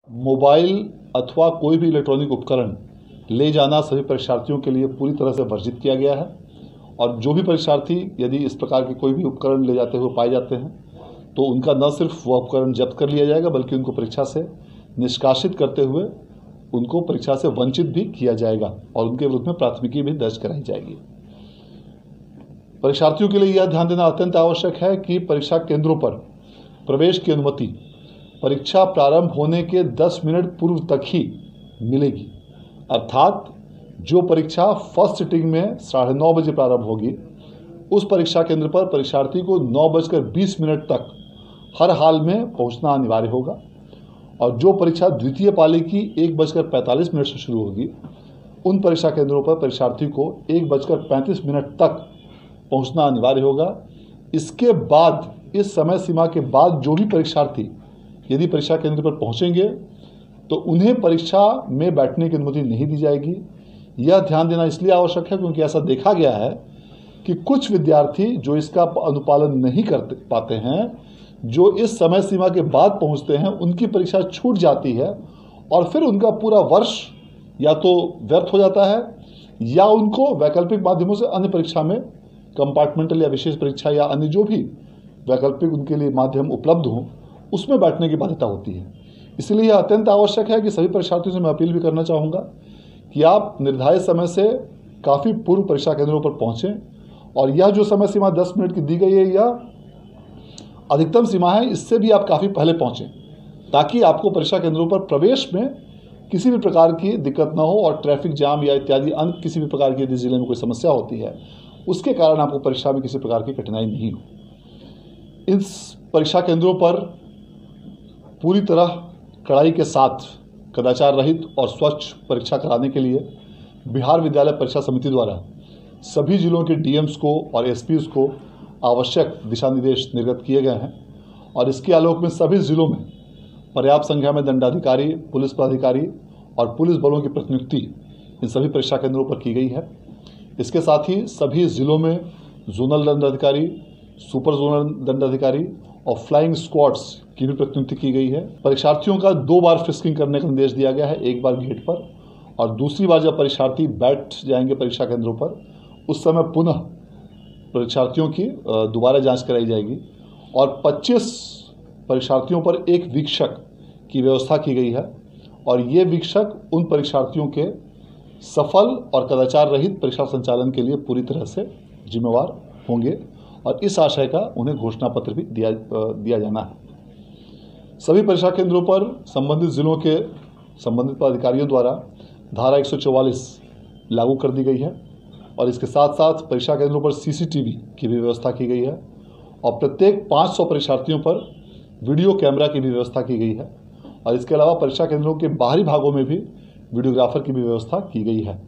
Mobile अथवा कोई भी इलेक्ट्रॉनिक उपकरण ले जाना सभी परीक्षार्थियों के लिए पूरी तरह से वर्जित किया गया है। और जो भी परीक्षार्थी यदि इस प्रकार के कोई भी उपकरण ले जाते हुए पाए जाते हैं तो उनका न सिर्फ वह उपकरण जब्त कर लिया जाएगा बल्कि उनको परीक्षा से निष्कासित करते हुए उनको परीक्षा से वंचित भी किया जाएगा और उनके विरुद्ध में प्राथमिकी भी दर्ज कराई जाएगी। परीक्षार्थियों के लिए यह ध्यान देना अत्यंत आवश्यक है कि परीक्षा केंद्रों पर प्रवेश की अनुमति परीक्षा प्रारंभ होने के 10 मिनट पूर्व तक ही मिलेगी। अर्थात जो परीक्षा फर्स्ट सिटिंग में 9:30 बजे प्रारंभ होगी उस परीक्षा केंद्र पर परीक्षार्थी को 9:20 तक हर हाल में पहुंचना अनिवार्य होगा। और जो परीक्षा द्वितीय पाली की 1:45 से शुरू होगी उन परीक्षा केंद्रों पर परीक्षार्थी को 1:35 तक पहुंचना अनिवार्य होगा। इसके बाद इस समय सीमा के बाद जो भी परीक्षार्थी यदि परीक्षा केंद्र पर पहुंचेंगे तो उन्हें परीक्षा में बैठने की अनुमति नहीं दी जाएगी। यह ध्यान देना इसलिए आवश्यक है क्योंकि ऐसा देखा गया है कि कुछ विद्यार्थी जो इसका अनुपालन नहीं कर पाते हैं, जो इस समय सीमा के बाद पहुंचते हैं, उनकी परीक्षा छूट जाती है और फिर उनका पूरा वर्ष या तो व्यर्थ हो जाता है या उनको वैकल्पिक माध्यमों से अन्य परीक्षा में कंपार्टमेंटल या विशेष परीक्षा या अन्य जो भी वैकल्पिक उनके लिए माध्यम उपलब्ध हों उसमें बैठने की बाध्यता होती है। इसलिए यह अत्यंत आवश्यक है कि सभी परीक्षार्थियों से मैं अपील भी करना चाहूँगा कि आप निर्धारित समय से काफ़ी पूर्व परीक्षा केंद्रों पर पहुँचें। और यह जो समय सीमा 10 मिनट की दी गई है यह अधिकतम सीमा है, इससे भी आप काफ़ी पहले पहुँचें ताकि आपको परीक्षा केंद्रों पर प्रवेश में किसी भी प्रकार की दिक्कत न हो और ट्रैफिक जाम या इत्यादि अन्य किसी भी प्रकार की यदि जिले में कोई समस्या होती है उसके कारण आपको परीक्षा में किसी प्रकार की कठिनाई नहीं हो। इस परीक्षा केंद्रों पर पूरी तरह कड़ाई के साथ कदाचार रहित और स्वच्छ परीक्षा कराने के लिए बिहार विद्यालय परीक्षा समिति द्वारा सभी जिलों के डीएम्स को और एसपीज को आवश्यक दिशा निर्देश निर्गत किए गए हैं। और इसके आलोक में सभी जिलों में पर्याप्त संख्या में दंडाधिकारी, पुलिस पदाधिकारी और पुलिस बलों की प्रतिनियुक्ति इन सभी परीक्षा केंद्रों पर की गई है। इसके साथ ही सभी जिलों में जोनल दंडाधिकारी, सुपर जोनल दंडाधिकारी और फ्लाइंग स्क्वाड्स की भी प्रतिनियुक्ति की गई है। परीक्षार्थियों का 2 बार फ्रिस्किंग करने का निर्देश दिया गया है, एक बार गेट पर और दूसरी बार जब परीक्षार्थी बैठ जाएंगे परीक्षा केंद्रों पर उस समय पुनः परीक्षार्थियों की दोबारा जांच कराई जाएगी। और 25 परीक्षार्थियों पर एक वीक्षक की व्यवस्था की गई है और ये वीक्षक उन परीक्षार्थियों के सफल और कदाचार रहित परीक्षा संचालन के लिए पूरी तरह से जिम्मेवार होंगे और इस आशय का उन्हें घोषणा पत्र भी दिया जाना है। सभी परीक्षा केंद्रों पर संबंधित जिलों के संबंधित पदाधिकारियों द्वारा धारा 144 लागू कर दी गई है और इसके साथ साथ परीक्षा केंद्रों पर सीसीटीवी की भी व्यवस्था की गई है और प्रत्येक 500 परीक्षार्थियों पर वीडियो कैमरा की भी व्यवस्था की गई है और इसके अलावा परीक्षा केंद्रों के बाहरी भागों में भी वीडियोग्राफर की भी व्यवस्था की गई है।